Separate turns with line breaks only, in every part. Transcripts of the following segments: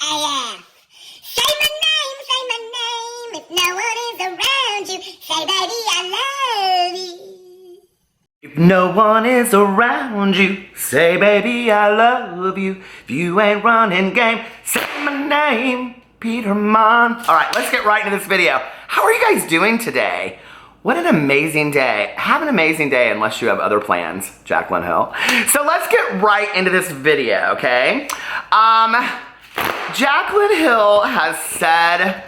AF. Say my name, if no one is around you. Say, baby, I love you.
If no one is around you, say, baby, I love you. If you ain't running game, say my name, Peter Monn. All right, let's get right into this video. How are you guys doing today? What an amazing day. Have an amazing day unless you have other plans, Jaclyn Hill. So let's get right into this video, okay? Jaclyn Hill has said,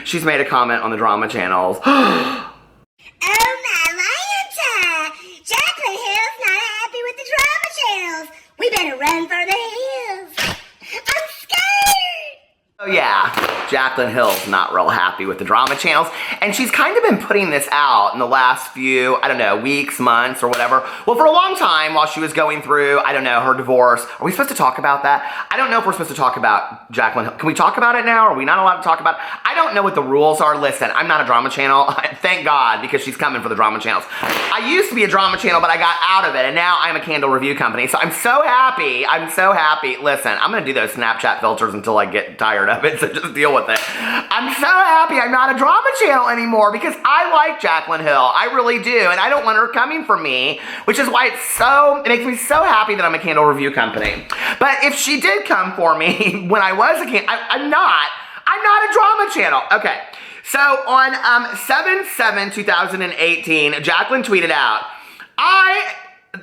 she's made a comment on the drama channels.
Oh my Lanta! Jaclyn Hill's not happy with the drama channels. We better run for the hills. I'm scared.
Oh yeah, Jaclyn Hill's not real happy with the drama channels, and she's kind of been putting this out in the last few, I don't know, weeks, months, or whatever. Well, for a long time while she was going through, I don't know, her divorce. Are we supposed to talk about that? I don't know if we're supposed to talk about Jaclyn Hill. Can we talk about it now? Are we not allowed to talk about it? I don't know what the rules are. Listen, I'm not a drama channel. Thank God, because she's coming for the drama channels. I used to be a drama channel, but I got out of it, and now I'm a candle review company, so I'm so happy. I'm so happy. Listen, I'm going to do those Snapchat filters until I get tired of it, so just deal with it. I'm so happy I'm not a drama channel anymore because I like Jaclyn Hill. I really do, and I don't want her coming for me, which is why it makes me so happy that I'm a candle review company. But if she did come for me when I was a candle, I'm not a drama channel. Okay, so on 7/7/2018, Jaclyn tweeted out,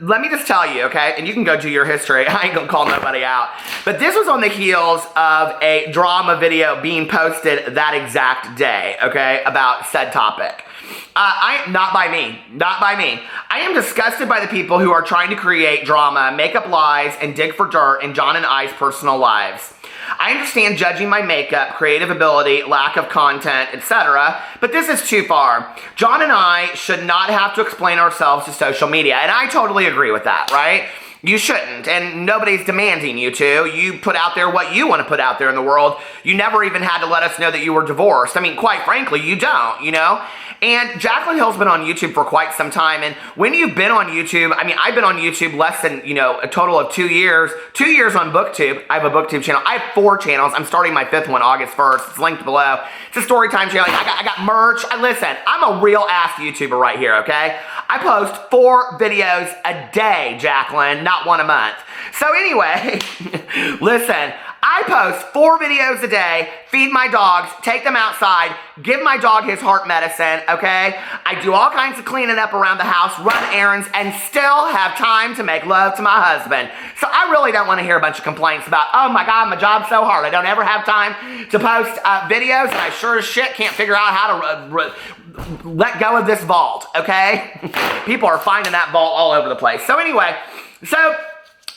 let me just tell you, okay, and you can go do your history. I ain't gonna call nobody out. But this was on the heels of a drama video being posted that exact day, okay, about said topic. Not by me. I am disgusted by the people who are trying to create drama, make up lies, and dig for dirt in John and I's personal lives. I understand judging my makeup, creative ability, lack of content, etc., but this is too far. John and I should not have to explain ourselves to social media, and I totally agree with that, right? You shouldn't, and nobody's demanding you to. You put out there what you want to put out there in the world. You never even had to let us know that you were divorced. I mean, quite frankly, you don't, you know? And Jaclyn Hill's been on YouTube for quite some time, and when you've been on YouTube, I mean, I've been on YouTube less than, you know, a total of 2 years. 2 years on BookTube. I have a BookTube channel. I have 4 channels. I'm starting my 5th one August 1st. It's linked below. It's a story time channel. I got merch. Listen, I'm a real ass YouTuber right here, okay? I post 4 videos a day, Jaclyn, not 1 a month. So anyway, listen, I post 4 videos a day, feed my dogs, take them outside, give my dog his heart medicine, okay? I do all kinds of cleaning up around the house, run errands, and still have time to make love to my husband. So I really don't want to hear a bunch of complaints about, oh my God, my job's so hard. I don't ever have time to post videos, and I sure as shit can't figure out how to let go of this vault, okay? People are finding that vault all over the place. So anyway, so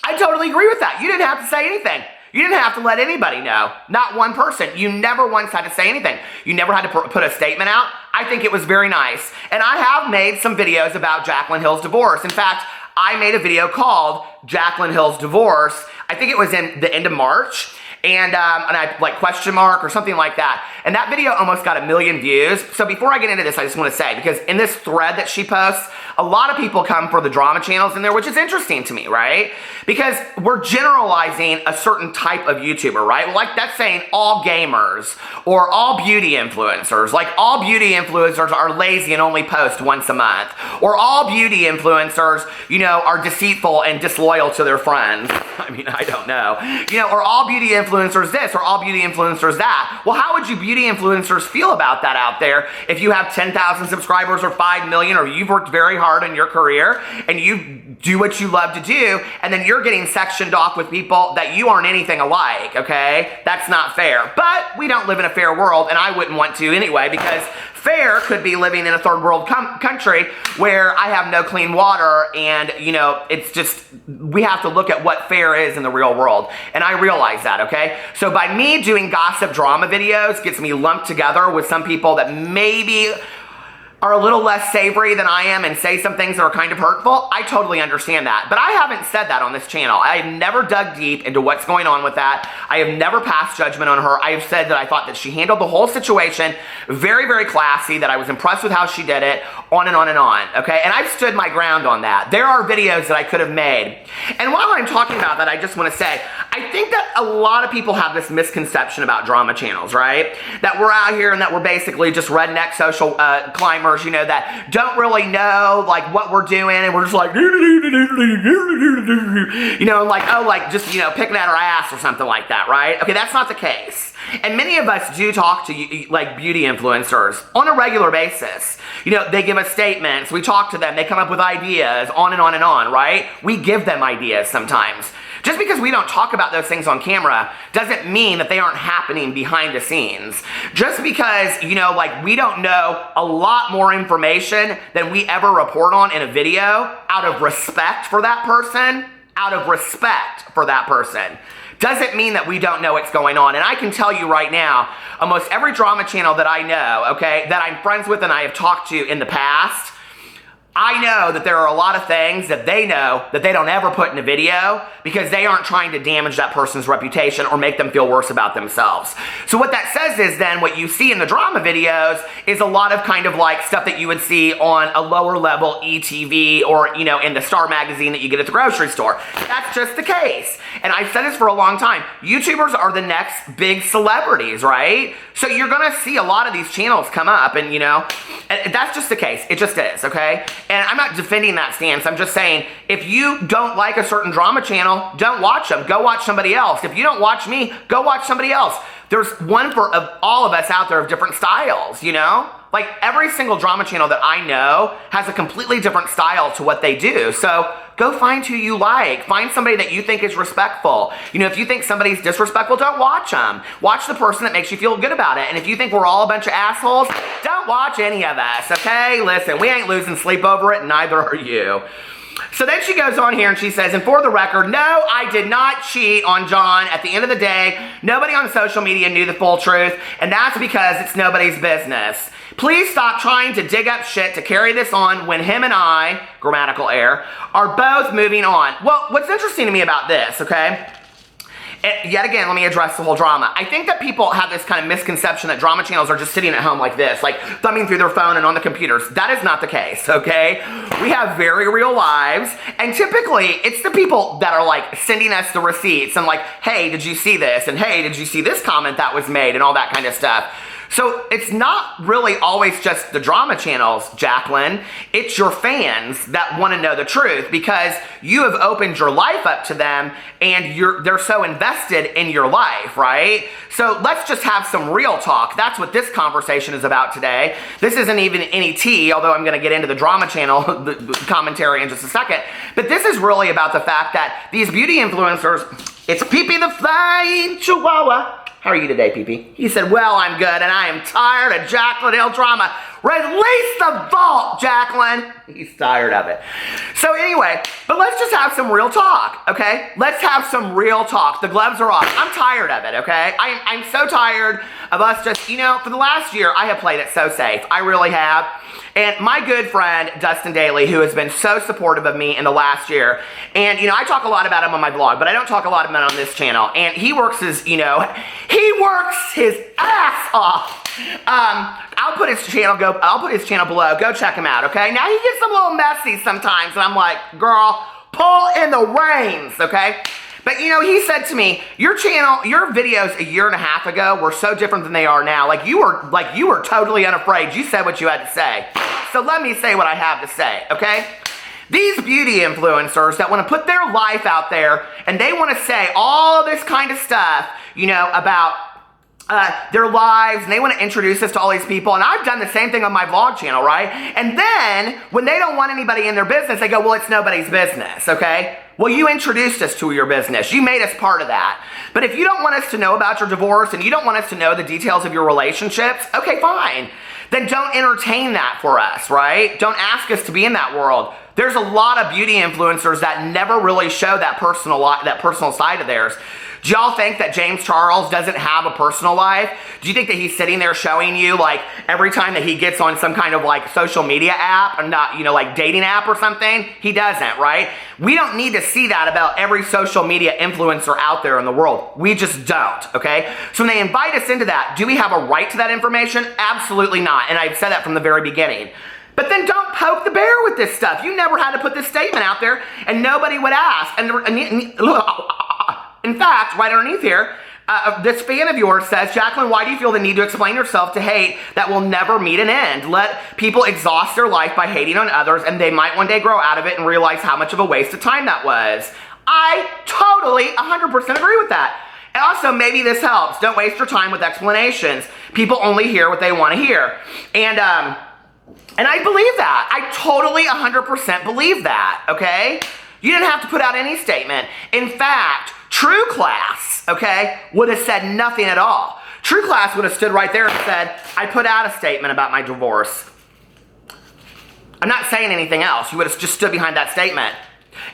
I totally agree with that. You didn't have to say anything. You didn't have to let anybody know. Not one person. You never once had to say anything. You never had to put a statement out. I think it was very nice. And I have made some videos about Jaclyn Hill's divorce. In fact, I made a video called Jaclyn Hill's Divorce. I think it was in the end of March. And I like question mark or something like that. And that video almost got 1 million views. So before I get into this, I just want to say, because in this thread that she posts, a lot of people come for the drama channels in there, which is interesting to me, right? Because we're generalizing a certain type of YouTuber, right? Well, like that's saying all gamers or all beauty influencers. Like all beauty influencers are lazy and only post once a month. Or all beauty influencers, you know, are deceitful and disloyal to their friends. I mean, I don't know. You know, or all beauty influencers this or all beauty influencers that. Well, how would you beauty influencers feel about that out there if you have 10,000 subscribers or 5 million, or you've worked very hard in your career and you do what you love to do, and then you're getting sectioned off with people that you aren't anything alike, okay? That's not fair. But we don't live in a fair world, and I wouldn't want to anyway, because fair could be living in a third world country where I have no clean water, and, you know, it's just, we have to look at what fair is in the real world, and I realize that, okay? So by me doing gossip drama videos gets me lumped together with some people that maybe are a little less savory than I am and say some things that are kind of hurtful, I totally understand that. But I haven't said that on this channel. I have never dug deep into what's going on with that. I have never passed judgment on her. I have said that I thought that she handled the whole situation very, very classy, that I was impressed with how she did it, on and on and on, okay? And I've stood my ground on that. There are videos that I could have made. And while I'm talking about that, I just want to say, I I think that a lot of people have this misconception about drama channels, right? That we're out here and that we're basically just redneck social climbers, you know, that don't really know like what we're doing, and we're just like, you know, like, oh, like just, you know, picking at our ass or something like that, right? Okay, that's not the case. And many of us do talk to like beauty influencers on a regular basis. You know, they give us statements, we talk to them, they come up with ideas, on and on and on, right? We give them ideas sometimes. Just because we don't talk about those things on camera doesn't mean that they aren't happening behind the scenes. Just because, you know, like we don't know a lot more information than we ever report on in a video out of respect for that person, doesn't mean that we don't know what's going on. And I can tell you right now, almost every drama channel that I know, okay, that I'm friends with and I have talked to in the past, I know that there are a lot of things that they know that they don't ever put in a video because they aren't trying to damage that person's reputation or make them feel worse about themselves. So what that says is then what you see in the drama videos is a lot of kind of like stuff that you would see on a lower level ETV or, you know, in the Star magazine that you get at the grocery store. That's just the case. And I've said this for a long time. YouTubers are the next big celebrities, right? So you're gonna see a lot of these channels come up and, you know, and that's just the case. It just is, okay? And I'm not defending that stance. I'm just saying, if you don't like a certain drama channel, don't watch them. Go watch somebody else. If you don't watch me, go watch somebody else. There's one for all of us out there of different styles, you know? Like every single drama channel that I know has a completely different style to what they do. So go find who you like. Find somebody that you think is respectful. You know, if you think somebody's disrespectful, don't watch them. Watch the person that makes you feel good about it. And if you think we're all a bunch of assholes, don't watch any of us, okay? Listen, we ain't losing sleep over it, and neither are you. So then she goes on here and she says, and for the record, no, I did not cheat on John. At the end of the day, nobody on social media knew the full truth, and that's because it's nobody's business. Please stop trying to dig up shit to carry this on when him and I, grammatical error, are both moving on. Well, what's interesting to me about this, okay? Yet again, let me address the whole drama. I think that people have this kind of misconception that drama channels are just sitting at home like this, like thumbing through their phone and on the computers. That is not the case, okay? We have very real lives, and typically it's the people that are like sending us the receipts and like, hey, did you see this? And hey, did you see this comment that was made? And all that kind of stuff. So it's not really always just the drama channels, Jaclyn. It's your fans that want to know the truth because you have opened your life up to them and they're so invested in your life, right? So let's just have some real talk. That's what this conversation is about today. This isn't even any tea, although I'm going to get into the drama channel the commentary in just a second. But this is really about the fact that these beauty influencers, it's Pee-Pee the Flying Chihuahua. How are you today, Pee-Pee? He said, well, I'm good, and I am tired of Jaclyn Hill drama. Release the vault, Jaclyn. He's tired of it. So anyway, but let's just have some real talk, okay? Let's have some real talk. The gloves are off. I'm tired of it, okay? I'm so tired of us just, you know, for the last year, I have played it so safe. I really have. And my good friend, Dustin Daly, who has been so supportive of me in the last year, and, you know, I talk a lot about him on my blog, but I don't talk a lot about him on this channel, and he works his, you know, he works his ass off. I'll put his channel below. Go check him out, okay? Now, he gets a little messy sometimes, and I'm like, girl, pull in the reins, okay? But, you know, he said to me, your channel, your videos a year and a half ago were so different than they are now. Like you were totally unafraid. You said what you had to say. So let me say what I have to say, okay? These beauty influencers that want to put their life out there and they want to say all this kind of stuff, you know, about their lives, and they want to introduce us to all these people, and I've done the same thing on my vlog channel, right? And then, when they don't want anybody in their business, they go, well, it's nobody's business, okay? Well, you introduced us to your business. You made us part of that. But if you don't want us to know about your divorce, and you don't want us to know the details of your relationships, okay, fine. Then don't entertain that for us, right? Don't ask us to be in that world. There's a lot of beauty influencers that never really show that personal side of theirs. Do y'all think that James Charles doesn't have a personal life? Do you think that he's sitting there showing you, like, every time that he gets on some kind of, like, social media app, or not, you know, like, dating app or something? He doesn't, right? We don't need to see that about every social media influencer out there in the world. We just don't, okay? So when they invite us into that, do we have a right to that information? Absolutely not, and I've said that from the very beginning. But then don't poke the bear with this stuff. You never had to put this statement out there, and nobody would ask. And in fact, right underneath here, this fan of yours says, Jaclyn, why do you feel the need to explain yourself to hate that will never meet an end? Let people exhaust their life by hating on others, and they might one day grow out of it and realize how much of a waste of time that was. I totally 100% agree with that. And also, maybe this helps. Don't waste your time with explanations. People only hear what they want to hear. And I believe that. I totally 100% believe that, okay? You didn't have to put out any statement. In fact, True Class, okay, would have said nothing at all. True Class would have stood right there and said, I put out a statement about my divorce. I'm not saying anything else. You would have just stood behind that statement.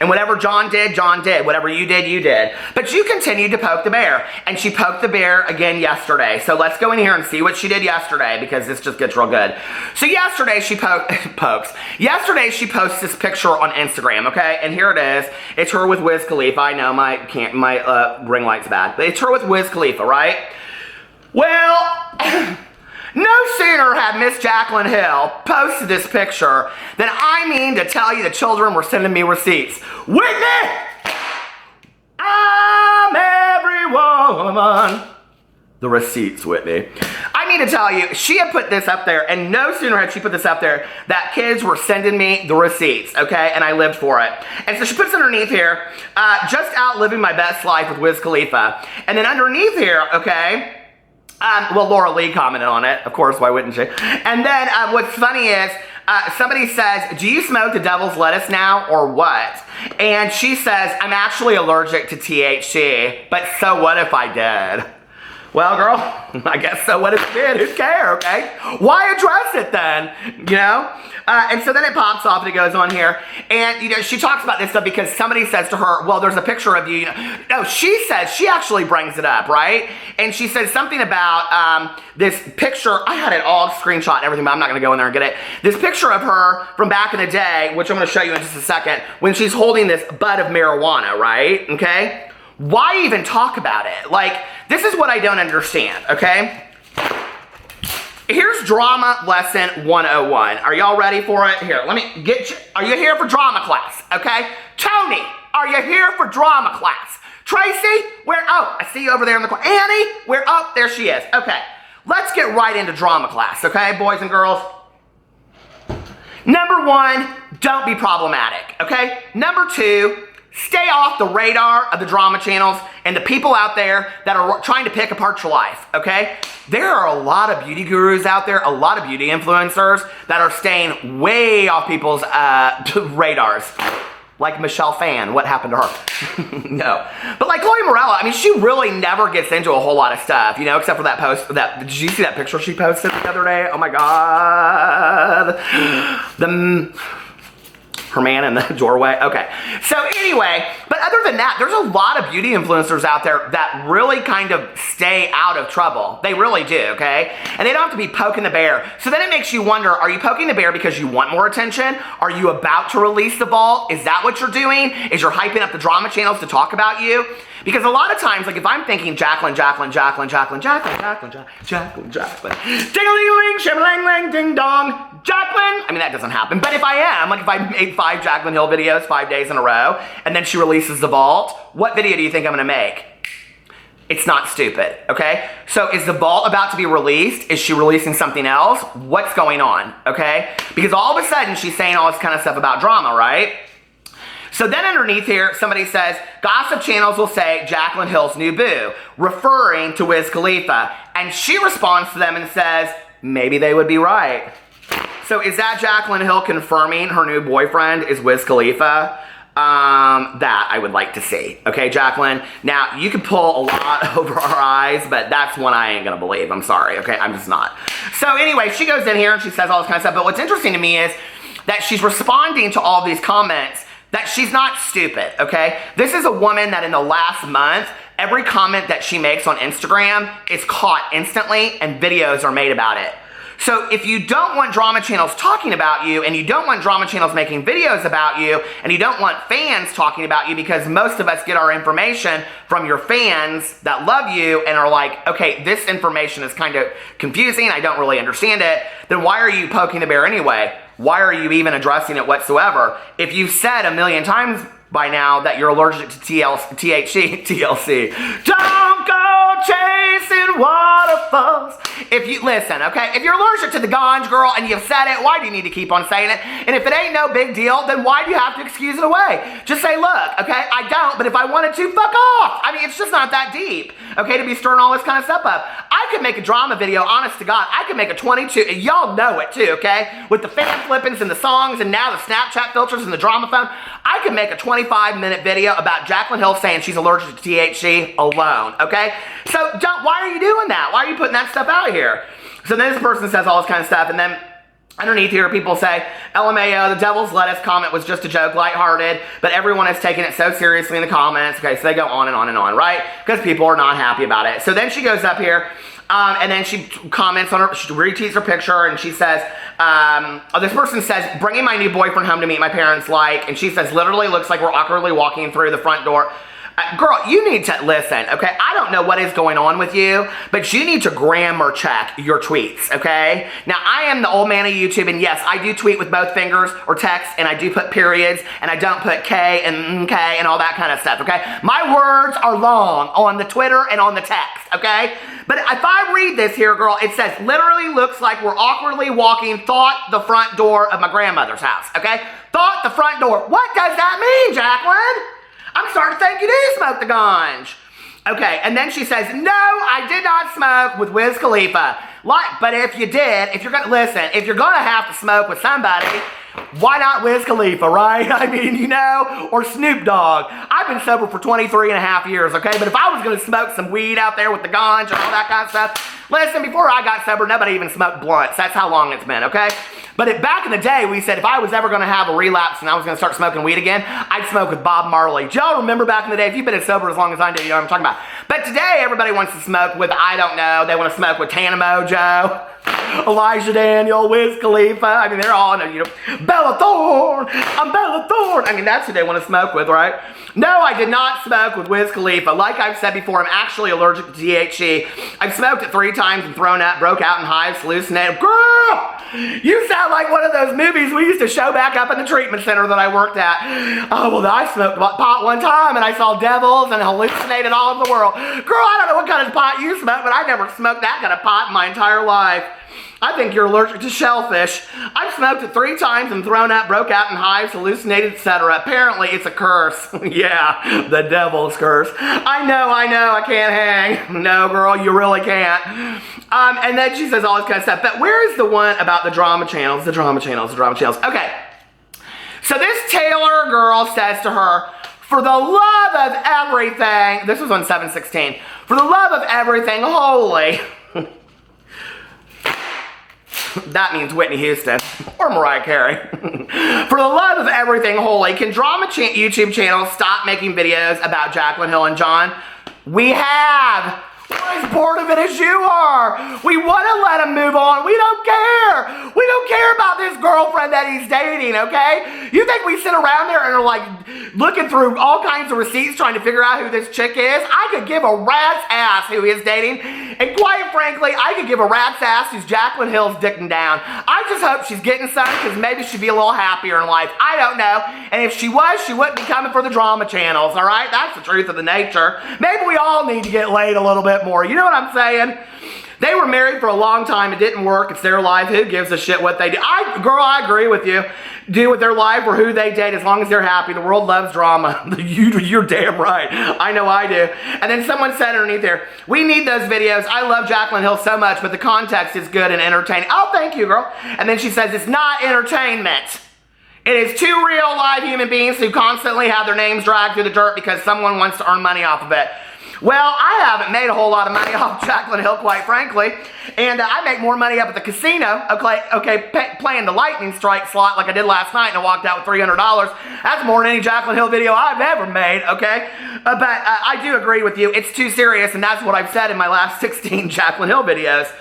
And whatever John did, John did. Whatever you did, you did. But you continued to poke the bear. And she poked the bear again yesterday. So let's go in here and see what she did yesterday, because this just gets real good. So yesterday she pokes. Yesterday she posts this picture on Instagram, okay? And here it is. It's her with Wiz Khalifa. I know my ring light's bad. But it's her with Wiz Khalifa, right? Well... No sooner had Miss Jaclyn Hill posted this picture than I mean to tell you the children were sending me receipts. Whitney! I'm every woman. The receipts, Whitney. I mean to tell you, she had put this up there, and no sooner had she put this up there that kids were sending me the receipts, okay? And I lived for it. And so she puts underneath here, just out living my best life with Wiz Khalifa. And then underneath here, okay... well, Laura Lee commented on it. Of course, why wouldn't she? And then what's funny is somebody says, do you smoke the devil's lettuce now or what? And she says, I'm actually allergic to THC, but so what if I did? Well, girl, I guess so what if you did? Who cares, okay? Why address it then, you know? And so then it pops off and it goes on here. And, you know, she talks about this stuff because somebody says to her, well, there's a picture of you. You know. No, she says, she actually brings it up, right? And she says something about this picture. I had it all screenshot and everything, but I'm not going to go in there and get it. This picture of her from back in the day, which I'm going to show you in just a second, when she's holding this bud of marijuana, right? Okay? Why even talk about it? Like, this is what I don't understand, okay? Here's drama lesson 101. Are y'all ready for it? Here, let me get you. Are you here for drama class, okay? Tony, are you here for drama class? Tracy, where? Oh, I see you over there in the corner. Annie, where? Oh, there she is. Okay, let's get right into drama class, okay, boys and girls? Number one, don't be problematic, okay? Number two, stay off the radar of the drama channels and the people out there that are trying to pick apart your life, okay? There are a lot of beauty gurus out there, a lot of beauty influencers that are staying way off people's radars. Like Michelle Phan, what happened to her? No. But like Chloe Morella, I mean, she really never gets into a whole lot of stuff, you know, except for that post, did you see that picture she posted the other day? Oh my God. Her man in the doorway. Okay. So anyway, but other than that, there's a lot of beauty influencers out there that really kind of stay out of trouble. They really do, okay? And they don't have to be poking the bear. So then it makes you wonder, are you poking the bear because you want more attention? Are you about to release the vault? Is that what you're doing? Is you're hyping up the drama channels to talk about you? Because a lot of times, like if I'm thinking Jaclyn, ding-a-ling-ling, shim-a-lang-lang, ding-dong, Jaclyn. I mean, that doesn't happen. But if I am, like if I made 5 Jaclyn Hill videos 5 days in a row, and then she releases the vault, what video do you think I'm gonna make? It's not stupid, okay? So is the vault about to be released? Is she releasing something else? What's going on, okay? Because all of a sudden, she's saying all this kind of stuff about drama, right? So then underneath here, somebody says, gossip channels will say Jaclyn Hill's new boo, referring to Wiz Khalifa. And she responds to them and says, maybe they would be right. So is that Jaclyn Hill confirming her new boyfriend is Wiz Khalifa? That I would like to see. Okay, Jaclyn? Now, you can pull a lot over our eyes, but that's one I ain't gonna believe. I'm sorry, okay? I'm just not. So anyway, she goes in here and she says all this kind of stuff, but what's interesting to me is that she's responding to all these comments that she's not stupid, okay? This is a woman that in the last month, every comment that she makes on Instagram is caught instantly and videos are made about it. So if you don't want drama channels talking about you and you don't want drama channels making videos about you and you don't want fans talking about you, because most of us get our information from your fans that love you and are like, okay, this information is kind of confusing, I don't really understand it, then why are you poking the bear anyway? Why are you even addressing it whatsoever? If you've said a million times by now that you're allergic to THC. Don't go chasing waterfalls. If you listen, okay, if you're allergic to the ganj, girl, and you've said it, why do you need to keep on saying it? And if it ain't no big deal, then why do you have to excuse it away? Just say, look, okay, I don't, but if I wanted to, fuck off. I mean, it's just not that deep, okay, to be stirring all this kind of stuff up. I could make a drama video, honest to God. I could make a 22, y'all know it too, okay? With the fan flippings and the songs and now the Snapchat filters and the drama phone, I could make a 25-minute video about Jaclyn Hill saying she's allergic to THC alone, okay? So why are you doing that? Why are you putting that stuff out here? So then this person says all this kind of stuff, and then underneath here, people say, LMAO, the devil's lettuce comment was just a joke, lighthearted, but everyone is taking it so seriously in the comments. Okay, so they go on and on and on, right? Because people are not happy about it. So then she goes up here, and then she comments on her, she retweets her picture, and she says, this person says, bringing my new boyfriend home to meet my parents like, and she says, literally looks like we're awkwardly walking through the front door. Girl, you need to listen, okay? I don't know what is going on with you, but you need to grammar check your tweets, okay? Now, I am the old man of YouTube, and yes, I do tweet with both fingers or text, and I do put periods, and I don't put K and K and all that kind of stuff, okay? My words are long on the Twitter and on the text, okay? But if I read this here, girl, it says, literally looks like we're awkwardly walking thought the front door of my grandmother's house, okay? Thought the front door. What does that mean, Jaclyn? I'm starting to think you do smoke the ganj. Okay, and then she says, no, I did not smoke with Wiz Khalifa. But if you did, if you're gonna, listen, if you're gonna have to smoke with somebody, why not Wiz Khalifa, right? I mean, you know, or Snoop Dogg. I've been sober for 23 and a half years, okay? But if I was gonna smoke some weed out there with the ganj and all that kind of stuff, listen, before I got sober, nobody even smoked blunts. That's how long it's been, okay? But back in the day, we said if I was ever going to have a relapse and I was going to start smoking weed again, I'd smoke with Bob Marley. Do y'all remember back in the day? If you've been sober as long as I do, you know what I'm talking about. But today, everybody wants to smoke with, I don't know, they want to smoke with Tana Mojo, Elijah Daniel, Wiz Khalifa. I mean, they're all, you know, Bella Thorne, I'm Bella Thorne. I mean, that's who they want to smoke with, right? No, I did not smoke with Wiz Khalifa. Like I've said before, I'm actually allergic to THC. I've smoked it 3 times and thrown up, broke out in hives, hallucinated. Girl, you sound like one of those movies we used to show back up in the treatment center that I worked at. Oh, well, I smoked pot one time and I saw devils and hallucinated all over the world. Girl, I don't know what kind of pot you smoke, but I never smoked that kind of pot in my entire life. I think you're allergic to shellfish. I've smoked it 3 times and thrown up, broke out in hives, hallucinated, etc. Apparently, it's a curse. Yeah, the devil's curse. I know, I can't hang. No, girl, you really can't. And then she says all this kind of stuff. But where is the one about the drama channels? The drama channels. Okay. So this Taylor girl says to her, for the love of everything, this was on 7/16, for the love of everything holy, that means Whitney Houston or Mariah Carey. For the love of everything holy, can drama YouTube channels stop making videos about Jaclyn Hill and John? We have. We're as bored of it as you are. We want to let him move on. We don't care. We don't care about this girlfriend that he's dating, okay? You think we sit around there and are like looking through all kinds of receipts trying to figure out who this chick is? I could give a rat's ass who he's dating. And quite frankly, I could give a rat's ass who's Jaclyn Hill's dicking down. I just hope she's getting some because maybe she'd be a little happier in life. I don't know. And if she was, she wouldn't be coming for the drama channels, all right? That's the truth of the nature. Maybe we all need to get laid a little bit more. You know what I'm saying? They were married for a long time. It didn't work. It's their life. Who gives a shit what they do? Girl, I agree with you. Do with their life or who they date as long as they're happy. The world loves drama. You're damn right. I know I do. And then someone said underneath there, we need those videos. I love Jaclyn Hill so much, but the context is good and entertaining. Oh, thank you, girl. And then she says, it's not entertainment. It is 2 real live human beings who constantly have their names dragged through the dirt because someone wants to earn money off of it. Well, I haven't made a whole lot of money off Jaclyn Hill, quite frankly. And I make more money up at the casino, playing the lightning strike slot like I did last night, and I walked out with $300. That's more than any Jaclyn Hill video I've ever made, okay? But I do agree with you. It's too serious, and that's what I've said in my last 16 Jaclyn Hill videos.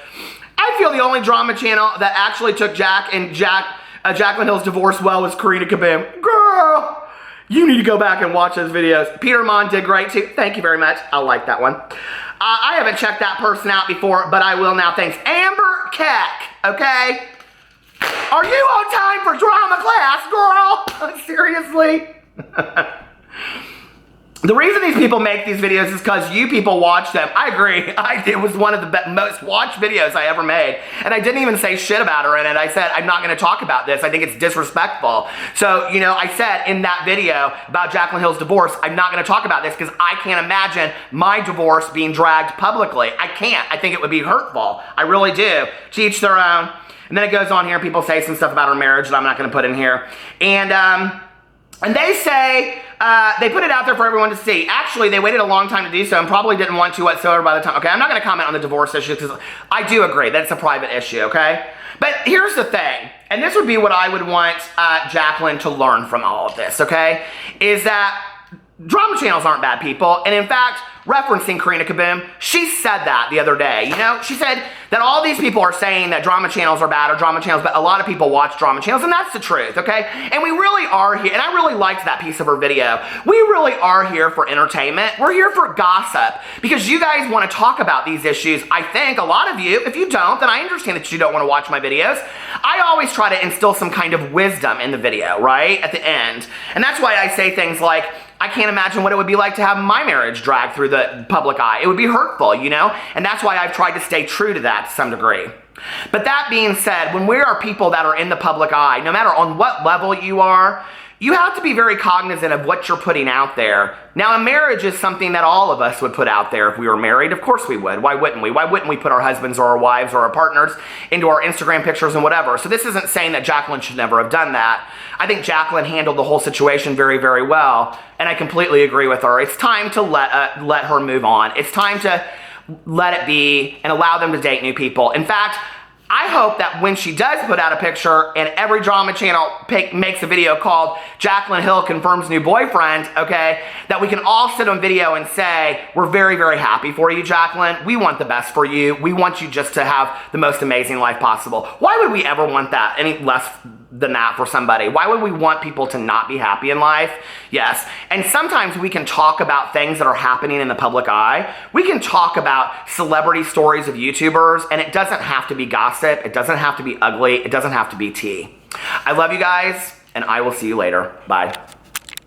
I feel the only drama channel that actually took Jaclyn Hill's divorce well was Karina Kaboom. Girl! You need to go back and watch those videos. Peter Monn did great too. Thank you very much. I like that one. I haven't checked that person out before, but I will now. Thanks. Amber Keck, okay? Are you on time for drama class, girl? Seriously? The reason these people make these videos is because you people watch them. I agree. It was one of the most watched videos I ever made. And I didn't even say shit about her in it. I said, I'm not going to talk about this. I think it's disrespectful. So, you know, I said in that video about Jaclyn Hill's divorce, I'm not going to talk about this because I can't imagine my divorce being dragged publicly. I can't. I think it would be hurtful. I really do. To each their own. And then it goes on here. People say some stuff about her marriage that I'm not going to put in here. And they say, they put it out there for everyone to see. Actually, they waited a long time to do so and probably didn't want to whatsoever by the time. Okay, I'm not going to comment on the divorce issue because I do agree that it's a private issue, okay? But here's the thing, and this would be what I would want Jaclyn to learn from all of this, okay? Is that drama channels aren't bad people, and in fact, referencing Karina Kaboom, she said that the other day. You know, she said that all these people are saying that drama channels are bad or drama channels, but a lot of people watch drama channels, and that's the truth, okay? And we really are here, and I really liked that piece of her video. We really are here for entertainment. We're here for gossip, because you guys want to talk about these issues. I think a lot of you, if you don't, then I understand that you don't want to watch my videos. I always try to instill some kind of wisdom in the video, right, at the end. And that's why I say things like, I can't imagine what it would be like to have my marriage dragged through the public eye. It would be hurtful, you know? And that's why I've tried to stay true to that to some degree. But that being said, when we are people that are in the public eye, no matter on what level you are, you have to be very cognizant of what you're putting out there. Now, a marriage is something that all of us would put out there if we were married. Of course we would. Why wouldn't we? Why wouldn't we put our husbands or our wives or our partners into our Instagram pictures and whatever? So this isn't saying that Jaclyn should never have done that. I think Jaclyn handled the whole situation very, very well, and I completely agree with her. It's time to let her move on. It's time to let it be and allow them to date new people. In fact, I hope that when she does put out a picture and every drama channel makes a video called Jaclyn Hill confirms new boyfriend, okay, that we can all sit on video and say, we're very, very happy for you, Jaclyn. We want the best for you. We want you just to have the most amazing life possible. Why would we ever want that any less than that for somebody? Why would we want people to not be happy in life? Yes. And sometimes we can talk about things that are happening in the public eye. We can talk about celebrity stories of YouTubers, and it doesn't have to be gossip. It doesn't have to be ugly. It doesn't have to be tea. I love you guys, and I will see you later. Bye.